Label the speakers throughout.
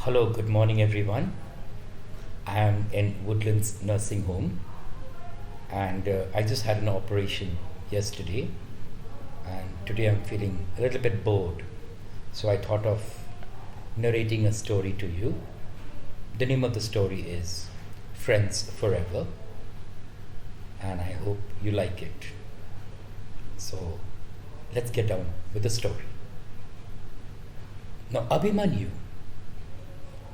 Speaker 1: Hello, good morning everyone. I am in Woodlands Nursing Home and I just had an operation yesterday and today I'm feeling a little bit bored. So I thought of narrating a story to you. The name of the story is Friends Forever and I hope you like it. So let's get down with the story. Now Abhimanyu,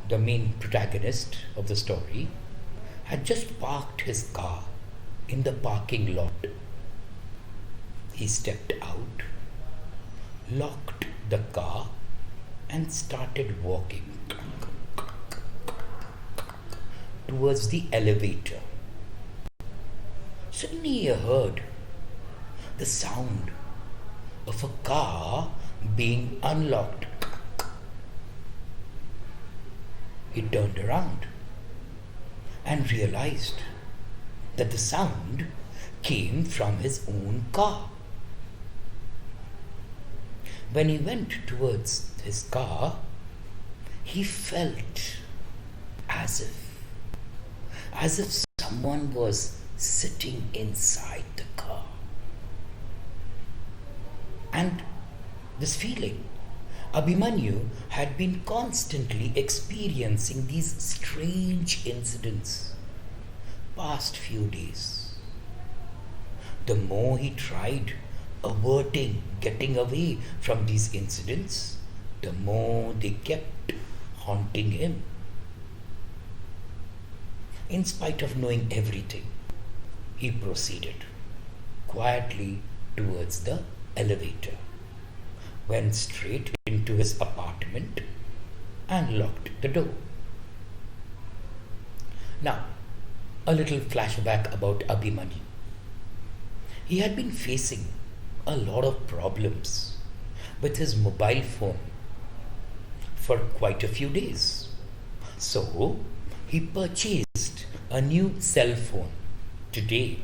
Speaker 1: the main protagonist of the story, had just parked his car in the parking lot. He stepped out, locked the car, and started walking towards the elevator. Suddenly he heard the sound of a car being unlocked. He turned around and realized that the sound came from his own car. When he went towards his car, he felt as if someone was sitting inside the car. And this feeling, Abhimanyu had been constantly experiencing these strange incidents past few days. The more he tried averting getting away from these incidents, the more they kept haunting him. In spite of knowing everything, he proceeded quietly towards the elevator, went straight into his apartment and locked the door. Now, a little flashback about Abhimanyu. He had been facing a lot of problems with his mobile phone for quite a few days. So, he purchased a new cell phone today,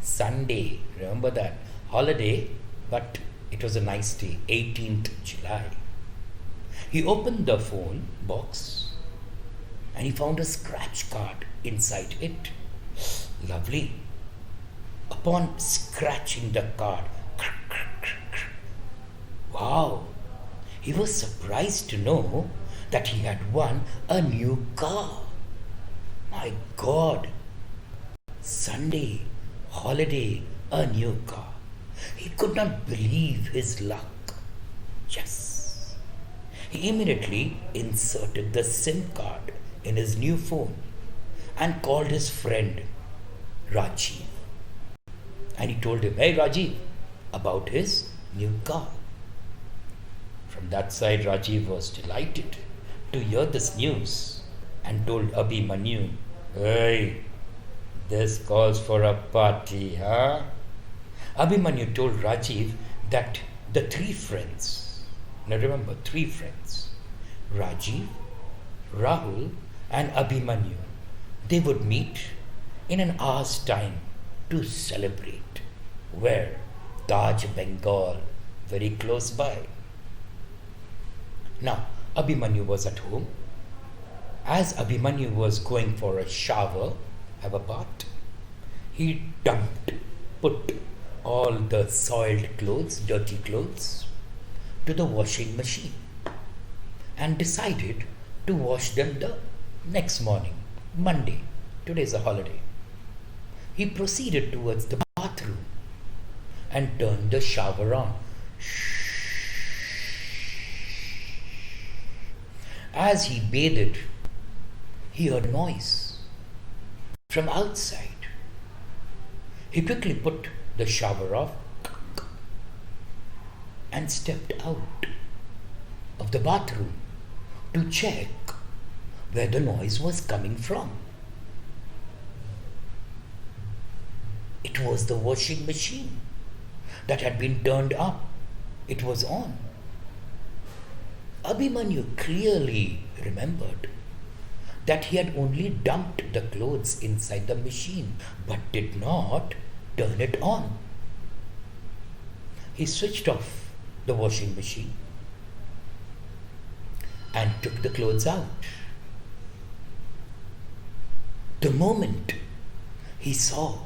Speaker 1: Sunday, remember that, holiday, but it was a nice day, 18th July. He opened the phone box and he found a scratch card inside it. Lovely. Upon scratching the card, wow, he was surprised to know that he had won a new car. My God, Sunday, holiday, a new car. He could not believe his luck. Yes. He immediately inserted the SIM card in his new phone and called his friend Rajiv. And he told him, "Hey Rajiv," about his new car. From that side, Rajiv was delighted to hear this news and told Abhimanyu, "Hey, this calls for a party, huh?" Abhimanyu told Rajiv that the three friends, now remember, three friends, Rajiv, Rahul and Abhimanyu, they would meet in an hour's time to celebrate. Where? Taj Bengal, very close by. Now, Abhimanyu was at home. As Abhimanyu was going for a shower, have a bath, he put all the soiled clothes, dirty clothes, to the washing machine and decided to wash them the next morning, Monday. Today's a holiday. He proceeded towards the bathroom and turned the shower on. As he bathed, he heard a noise from outside. He quickly put the shower off and stepped out of the bathroom to check where the noise was coming from. It was the washing machine that had been turned up. It was on. Abhimanyu clearly remembered that he had only dumped the clothes inside the machine but did not turn it on. He switched off the washing machine and took the clothes out. The moment he saw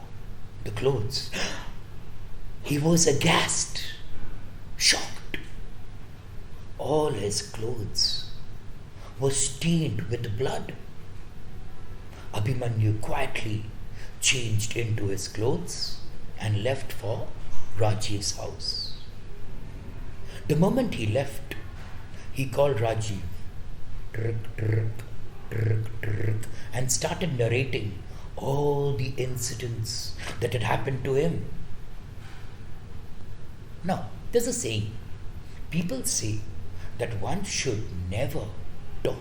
Speaker 1: the clothes, he was aghast, shocked. All his clothes were stained with blood. Abhimanyu quietly changed into his clothes and left for Rajiv's house. The moment he left, he called Rajiv and started narrating all the incidents that had happened to him. Now, there's a saying. People say that one should never talk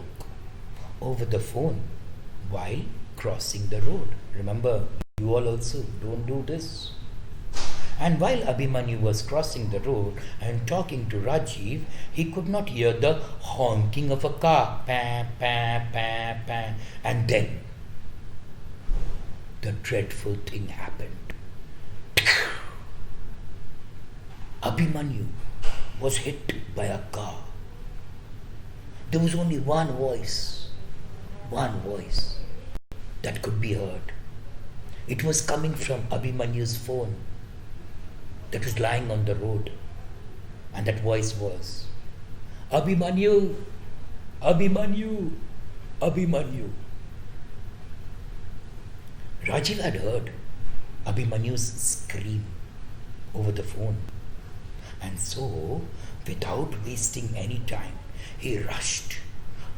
Speaker 1: over the phone while crossing the road. Remember, you all also don't do this. And while Abhimanyu was crossing the road and talking to Rajiv, he could not hear the honking of a car. Pa, pa, pa, pa. And then the dreadful thing happened. Abhimanyu was hit by a car. There was only one voice that could be heard. It was coming from Abhimanyu's phone that was lying on the road. And that voice was, Abhimanyu, Abhimanyu, Abhimanyu. Rajiv had heard Abhimanyu's scream over the phone. And so, without wasting any time, he rushed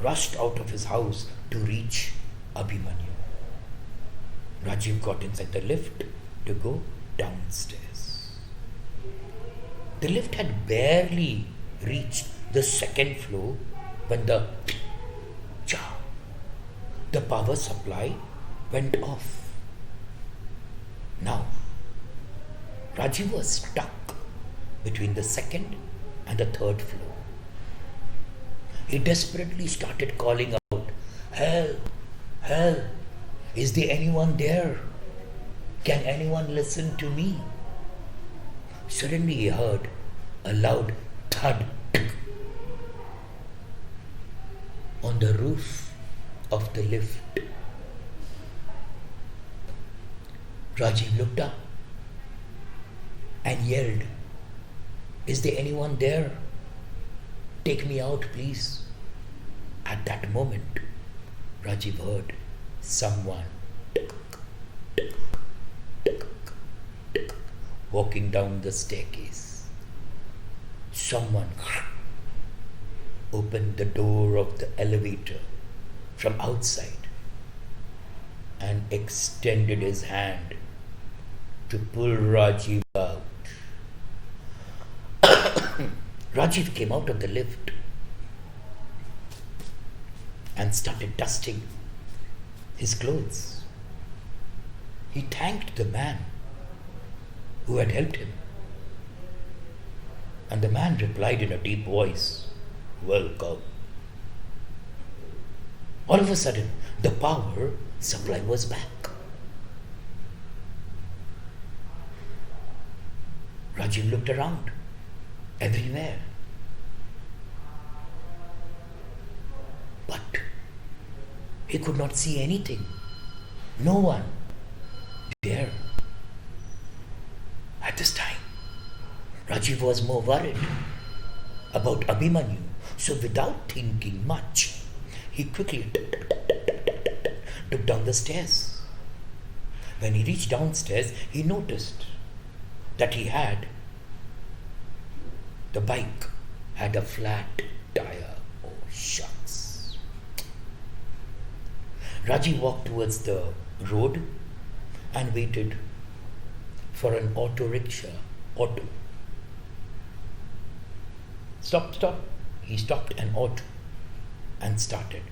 Speaker 1: out of his house to reach Abhimanyu. Rajiv got inside the lift to go downstairs. The lift had barely reached the second floor when the power supply went off. Now, Rajiv was stuck between the second and the third floor. He desperately started calling out, "Help! Help! Is there anyone there? Can anyone listen to me?" Suddenly he heard a loud thud on the roof of the lift. Rajiv looked up and yelled, "Is there anyone there? Take me out, please." At that moment, Rajiv heard someone walking down the staircase. Someone opened the door of the elevator from outside and extended his hand to pull Rajiv out. Rajiv came out of the lift and started dusting his clothes. He thanked the man who had helped him. And the man replied in a deep voice, "Welcome." All of a sudden, the power supply was back. Rajiv looked around, everywhere. But he could not see anything. No one there. At this time, Rajiv was more worried about Abhimanyu. So without thinking much, he quickly took down the stairs. When he reached downstairs, he noticed that the bike had a flat tire. Oh, shucks. Rajiv walked towards the road and waited for an auto rickshaw. Stop. He stopped an auto and started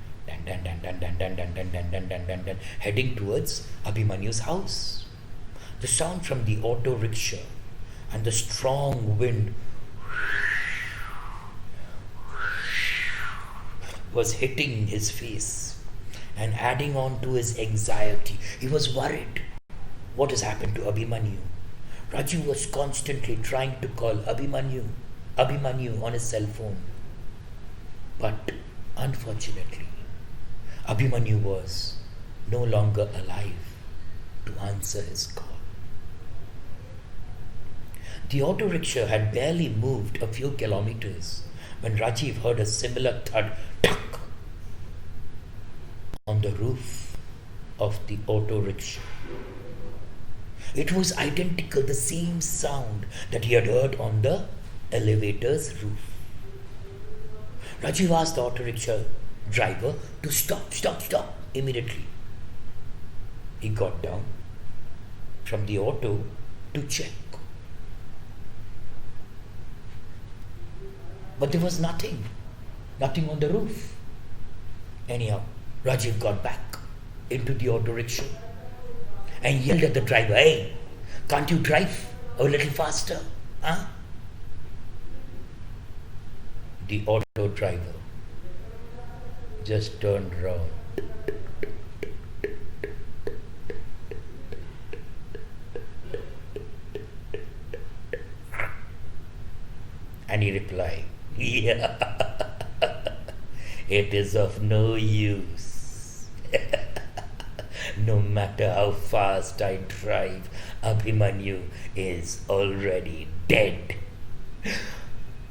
Speaker 1: heading towards Abhimanyu's house. The sound from the auto rickshaw and the strong wind was hitting his face and adding on to his anxiety. He was worried. What has happened to Abhimanyu? Rajiv was constantly trying to call Abhimanyu on his cell phone. But Unfortunately, Abhimanyu was no longer alive to answer his call. The auto rickshaw had barely moved a few kilometers when Rajiv heard a similar thud tuck on the roof of the auto rickshaw. It was identical, the same sound that he had heard on the elevator's roof. Rajiv asked the auto rickshaw driver to stop immediately. He got down from the auto to check. But there was nothing on the roof. Anyhow, Rajiv got back into the auto rickshaw and yelled at the driver, "Hey, can't you drive a little faster? Huh?" The auto driver just turned round and he replied, "Yeah, it is of no use. No matter how fast I drive, Abhimanyu is already dead."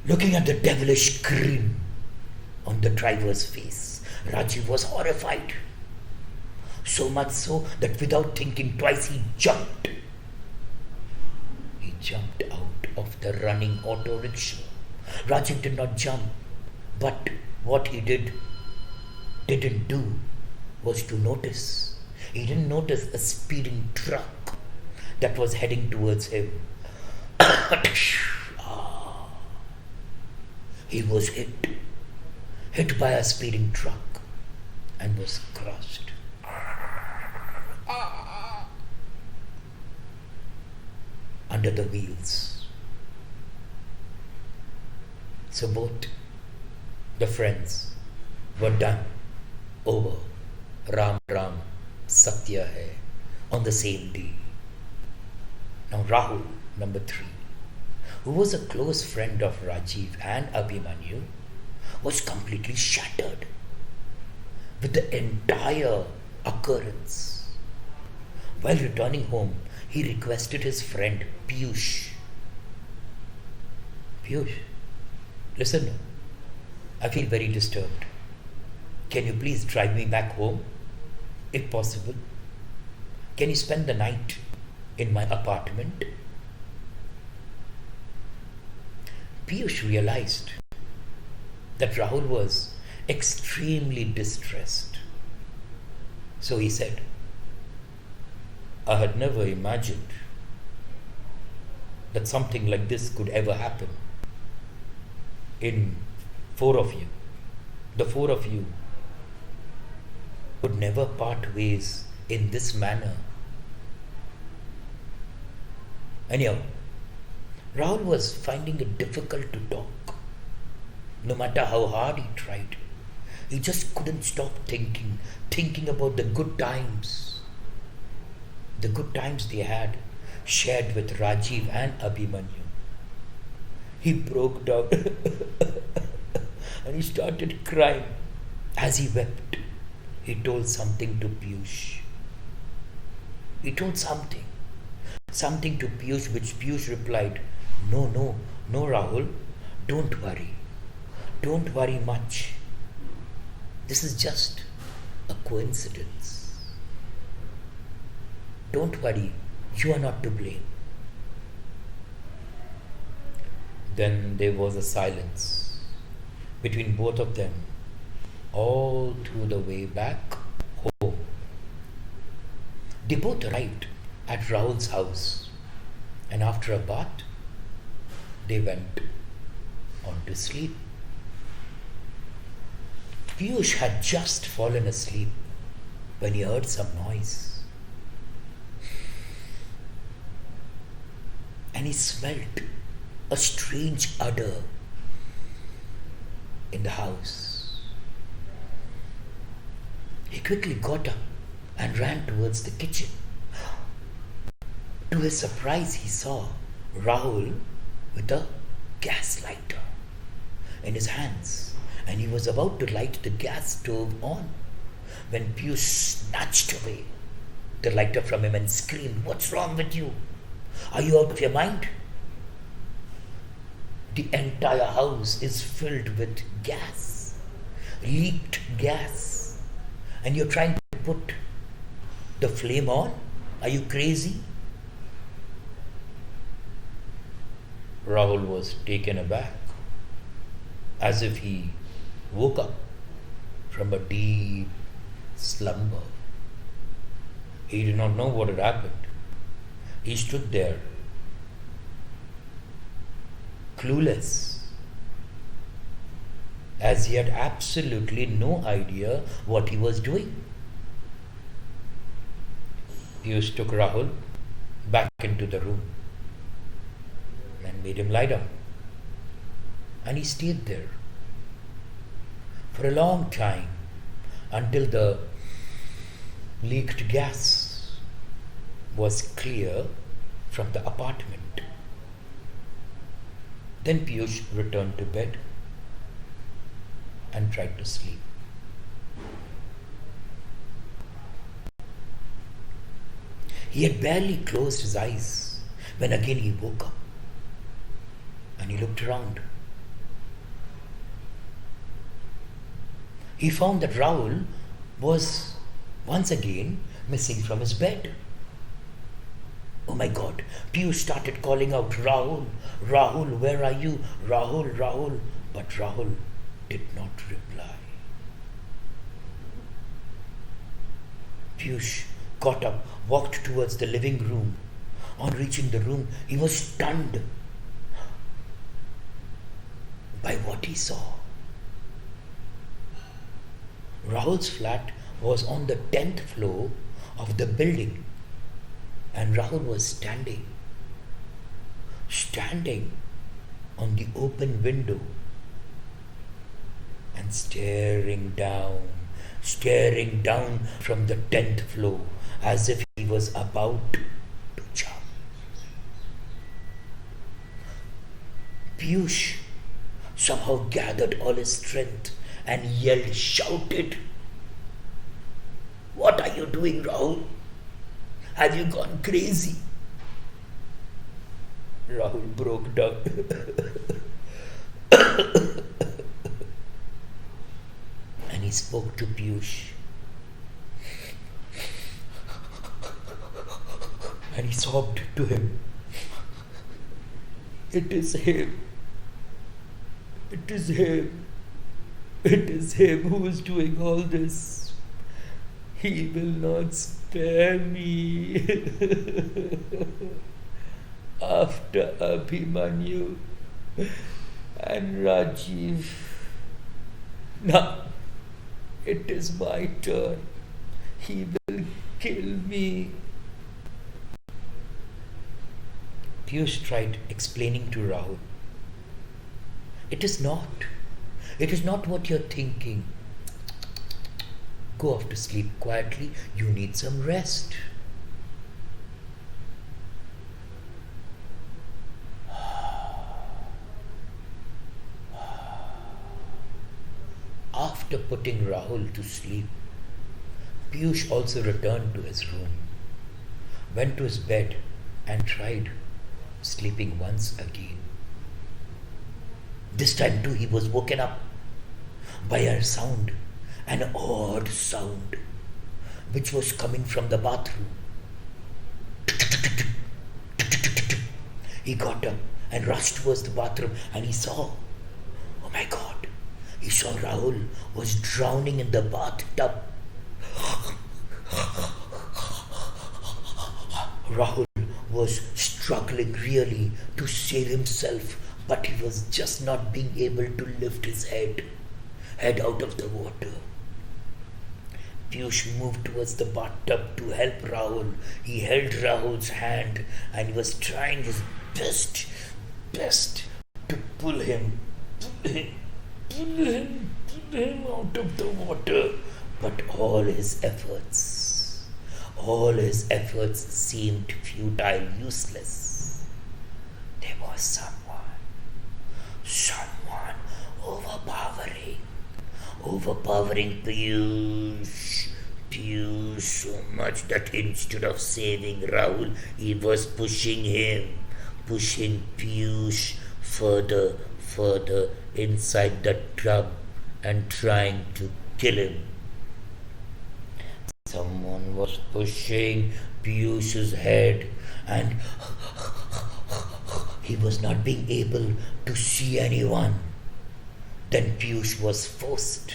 Speaker 1: Looking at the devilish grin on the driver's face, Rajiv was horrified. So much so that without thinking twice, he jumped. He jumped out of the running auto rickshaw. Rajiv did not jump, but what he didn't do was to notice. He didn't notice a speeding truck that was heading towards him. He was hit by a speeding truck and was crushed. Under the wheels. So both the friends were done over. Ram Ram Satya Hai on the same day. Now Rahul, number 3, who was a close friend of Rajiv and Abhimanyu, was completely shattered with the entire occurrence. While returning home, he requested his friend Piyush, listen, I feel very disturbed. Can you please drive me back home, if possible? Can you spend the night in my apartment? Piyush realized that Rahul was extremely distressed. So he said, "I had never imagined that something like this could ever happen. In the four of you would never part ways in this manner." Anyhow, Rahul was finding it difficult to talk. No matter how hard he tried, he just couldn't stop thinking about the good times they had shared with Rajiv and Abhimanyu. He broke down and he started crying. As he wept, he told something to Piyush. He told something to Piyush, which Piyush replied, No, Rahul, don't worry. Don't worry much. This is just a coincidence. Don't worry, you are not to blame. Then there was a silence between both of them all through the way back home. They both arrived at Rahul's house, and after a bath, they went on to sleep. Piyush had just fallen asleep when he heard some noise, and he smelt a strange odor in the house. He quickly got up and ran towards the kitchen. To his surprise, he saw Rahul with a gas lighter in his hands and he was about to light the gas stove on when Piyush snatched away the lighter from him and screamed, "What's wrong with you? Are you out of your mind? The entire house is filled with gas, leaked gas, and you're trying to put the flame on? Are you crazy?" Rahul was taken aback, as if he woke up from a deep slumber. He did not know what had happened. He stood there, clueless, as he had absolutely no idea what he was doing. Piyush took Rahul back into the room and made him lie down. And he stayed there for a long time until the leaked gas was clear from the apartment. Then Piyush returned to bed and tried to sleep. He had barely closed his eyes when again he woke up and he looked around. He found that Rahul was once again missing from his bed. Oh my God, Piyush started calling out, "Rahul, Rahul, where are you? Rahul, Rahul." But Rahul did not reply. Piyush got up, walked towards the living room. On reaching the room, he was stunned by what he saw. Rahul's flat was on the 10th floor of the building, and Rahul was standing on the open window and staring down from the 10th floor as if he was about to jump. Piyush somehow gathered all his strength and yelled, shouted, "What are you doing, Rahul? Have you gone crazy?" Rahul broke down. And he spoke to Piyush. And he sobbed to him. "It is him. It is him. It is him who is doing all this. He will not spare me." After Abhimanyu and Rajiv, now it is my turn. He will kill me. Piyush tried explaining to Rahul. It is not what you're thinking. Go off to sleep quietly. You need some rest. After putting Rahul to sleep, Piyush also returned to his room, went to his bed and tried sleeping once again. This time too he was woken up by a sound, an odd sound, which was coming from the bathroom. He got up and rushed towards the bathroom and he saw, oh my God, he saw Rahul was drowning in the bathtub. Rahul was struggling really to save himself, but he was just not being able to lift his head out of the water. Piyush moved towards the bathtub to help Rahul. He held Rahul's hand and he was trying his best to pull him out of the water. But all his efforts seemed futile, useless. There was someone overpowering overpowering Piyush so much that instead of saving Rahul, he was pushing Piyush further inside the tub and trying to kill him. Someone was pushing Piyush's head and he was not being able to see anyone. Then Piyush was forced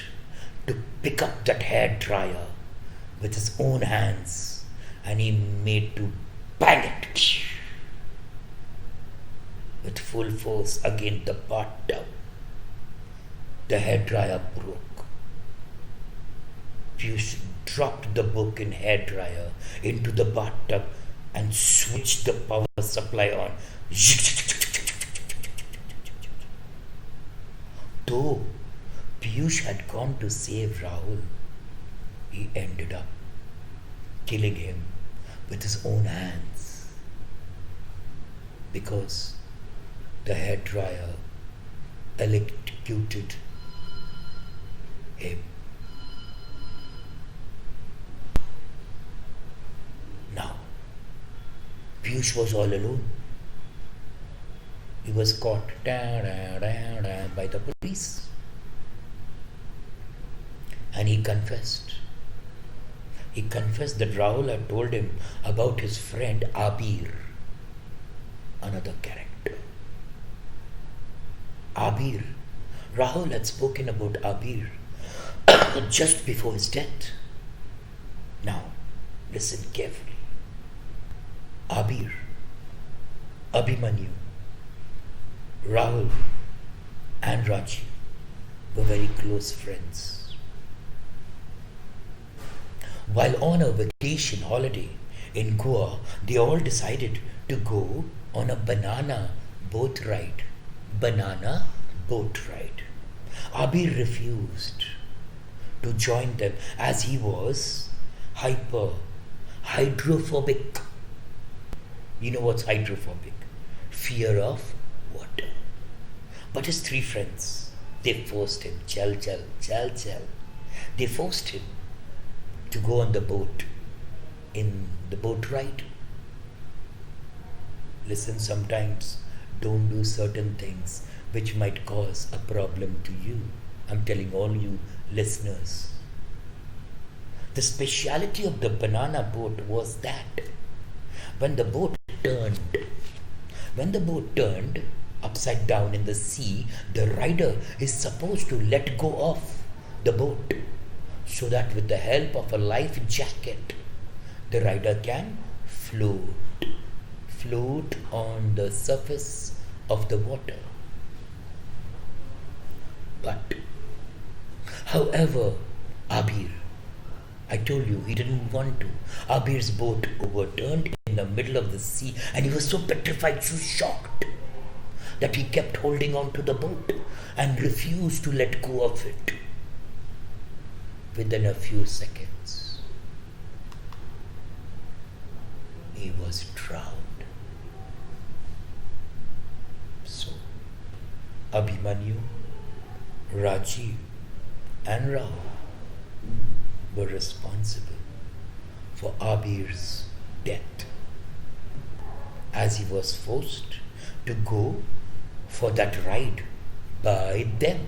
Speaker 1: to pick up that hair dryer with his own hands and he made to bang it with full force against the bathtub. The hair dryer broke. Piyush dropped the book in hair dryer into the bathtub and switched the power supply on. Though Piyush had gone to save Rahul, he ended up killing him with his own hands because the hair dryer electrocuted him. Now, Piyush was all alone. He was caught by the police. And he confessed. He confessed that Rahul had told him about his friend Abir, another character. Abir. Rahul had spoken about Abir just before his death. Now, listen carefully. Abir, Abhimanyu, Rahul and Raji were very close friends. While on a vacation holiday in Goa, they all decided to go on a banana boat ride. Banana boat ride. Abir refused to join them as he was hydrophobic. You know what's hydrophobic? Fear of water. But his three friends, they forced him. Chal. They forced him to go on the boat, in the boat ride. Listen, sometimes don't do certain things which might cause a problem to you. I'm telling all you listeners. The speciality of the banana boat was that when the boat turned upside down in the sea, the rider is supposed to let go of the boat so that with the help of a life jacket, the rider can float on the surface of the water. But, however, Abir, I told you he didn't want to. Abir's boat overturned in the middle of the sea and he was so petrified, so shocked that he kept holding on to the boat and refused to let go of it. Within a few seconds, he was drowned. So, Abhimanyu, Rajiv and Rahul were responsible for Abir's death as he was forced to go for that ride by them.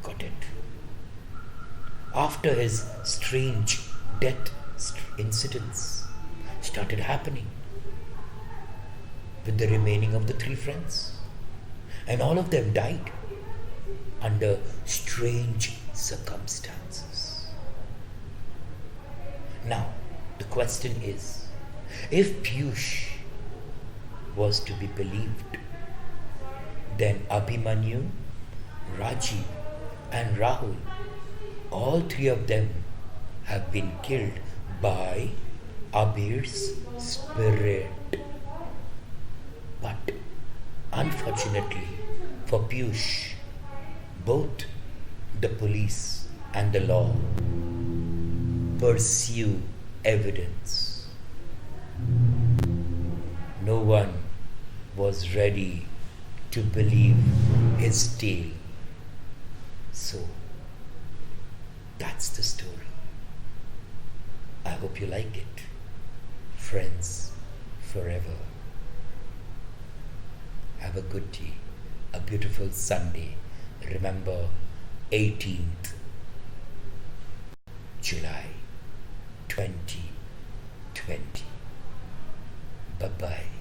Speaker 1: Got it? After his strange death incidents started happening with the remaining of the three friends, and all of them died under strange circumstances. Now, the question is, if Piyush was to be believed, then Abhimanyu, Rajiv and Rahul, all three of them have been killed by Abir's spirit. But unfortunately for Piyush, both the police and the law pursue evidence. No one was ready to believe his tale. So That's the story. I hope you like it. Friends forever. Have a good day, a beautiful Sunday. Remember, 18th July 2020. Bye-bye.